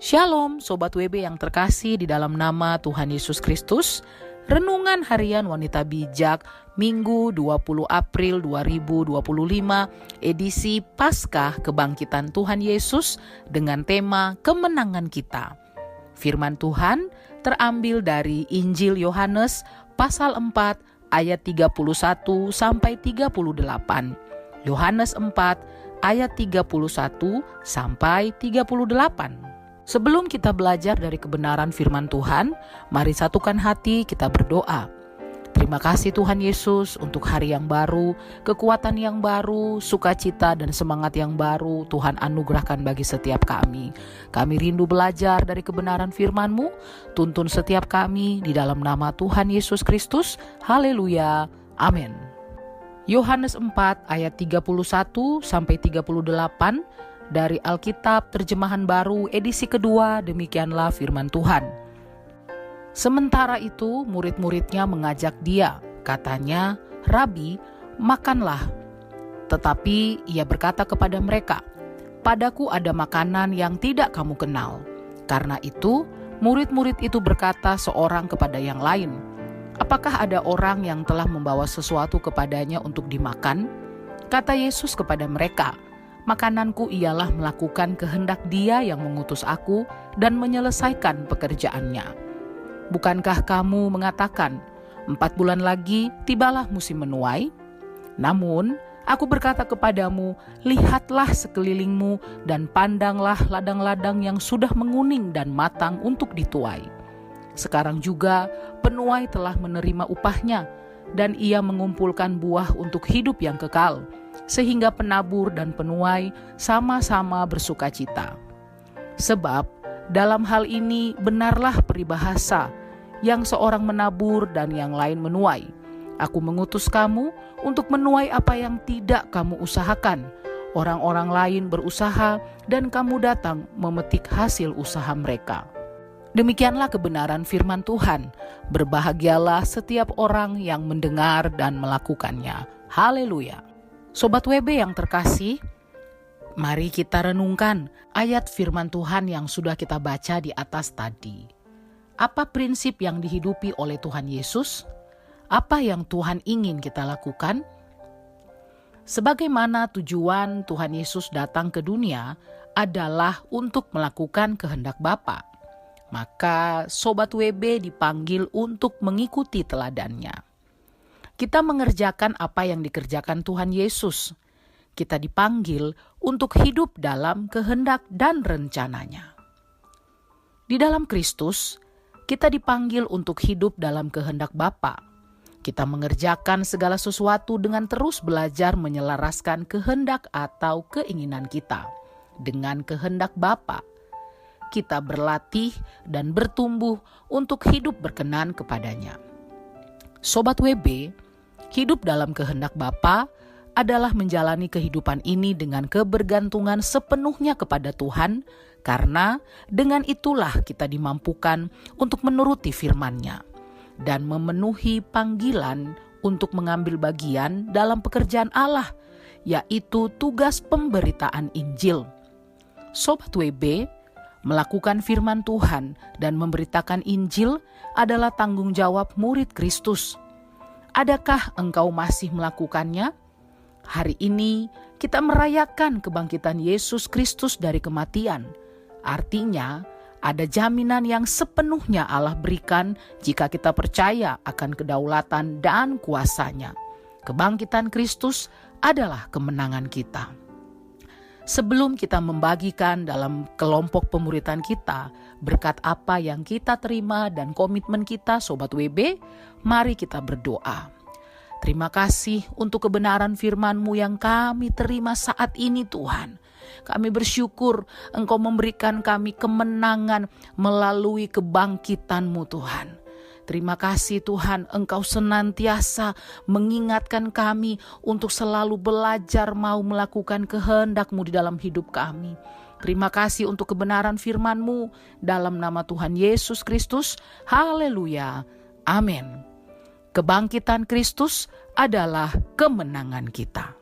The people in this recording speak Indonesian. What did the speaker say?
Shalom Sobat WB yang terkasih di dalam nama Tuhan Yesus Kristus. Renungan Harian Wanita Bijak Minggu 20 April 2025 edisi Paskah Kebangkitan Tuhan Yesus dengan tema Kemenangan Kita. Firman Tuhan terambil dari Injil Yohanes pasal 4 ayat 31 sampai 38. Yohanes 4 ayat 31 sampai 38. Sebelum kita belajar dari kebenaran firman Tuhan, mari satukan hati kita berdoa. Terima kasih Tuhan Yesus untuk hari yang baru, kekuatan yang baru, sukacita dan semangat yang baru Tuhan anugerahkan bagi setiap kami. Kami rindu belajar dari kebenaran firman-Mu, tuntun setiap kami di dalam nama Tuhan Yesus Kristus. Haleluya. Amin. Yohanes 4 ayat 31 sampai 38 dari Alkitab Terjemahan Baru edisi kedua, demikianlah firman Tuhan. Sementara itu murid-muridnya mengajak dia, katanya, "Rabi, makanlah." Tetapi ia berkata kepada mereka, "Padaku ada makanan yang tidak kamu kenal." Karena itu murid-murid itu berkata seorang kepada yang lain, "Apakah ada orang yang telah membawa sesuatu kepadanya untuk dimakan?" Kata Yesus kepada mereka, "Makananku ialah melakukan kehendak Dia yang mengutus aku dan menyelesaikan pekerjaannya. Bukankah kamu mengatakan, 4 bulan lagi tibalah musim menuai? Namun, aku berkata kepadamu, lihatlah sekelilingmu dan pandanglah ladang-ladang yang sudah menguning dan matang untuk dituai. Sekarang juga penuai telah menerima upahnya, dan ia mengumpulkan buah untuk hidup yang kekal, sehingga penabur dan penuai sama-sama bersukacita. Sebab dalam hal ini benarlah peribahasa, yang seorang menabur dan yang lain menuai. Aku mengutus kamu untuk menuai apa yang tidak kamu usahakan. Orang-orang lain berusaha dan kamu datang memetik hasil usaha mereka." Demikianlah kebenaran firman Tuhan. Berbahagialah setiap orang yang mendengar dan melakukannya. Haleluya. Sobat WB yang terkasih, mari kita renungkan ayat firman Tuhan yang sudah kita baca di atas tadi. Apa prinsip yang dihidupi oleh Tuhan Yesus? Apa yang Tuhan ingin kita lakukan? Sebagaimana tujuan Tuhan Yesus datang ke dunia adalah untuk melakukan kehendak Bapa. Maka Sobat WB dipanggil untuk mengikuti teladannya. Kita mengerjakan apa yang dikerjakan Tuhan Yesus. Kita dipanggil untuk hidup dalam kehendak dan rencananya. Di dalam Kristus, kita dipanggil untuk hidup dalam kehendak Bapa. Kita mengerjakan segala sesuatu dengan terus belajar menyelaraskan kehendak atau keinginan kita dengan kehendak Bapa. Kita berlatih dan bertumbuh untuk hidup berkenan kepadanya. Sobat WB, hidup dalam kehendak Bapa adalah menjalani kehidupan ini dengan kebergantungan sepenuhnya kepada Tuhan, karena dengan itulah kita dimampukan untuk menuruti firman-Nya dan memenuhi panggilan untuk mengambil bagian dalam pekerjaan Allah, yaitu tugas pemberitaan Injil. Sobat WB, melakukan firman Tuhan dan memberitakan Injil adalah tanggung jawab murid Kristus. Adakah engkau masih melakukannya? Hari ini kita merayakan kebangkitan Yesus Kristus dari kematian. Artinya, ada jaminan yang sepenuhnya Allah berikan jika kita percaya akan kedaulatan dan kuasa-Nya. Kebangkitan Kristus adalah kemenangan kita. Sebelum kita membagikan dalam kelompok pemuritan kita berkat apa yang kita terima dan komitmen kita, Sobat WB, mari kita berdoa. Terima kasih untuk kebenaran firman-Mu yang kami terima saat ini Tuhan. Kami bersyukur Engkau memberikan kami kemenangan melalui kebangkitan-Mu Tuhan. Terima kasih Tuhan, Engkau senantiasa mengingatkan kami untuk selalu belajar mau melakukan kehendak-Mu di dalam hidup kami. Terima kasih untuk kebenaran firman-Mu dalam nama Tuhan Yesus Kristus. Haleluya. Amin. Kebangkitan Kristus adalah kemenangan kita.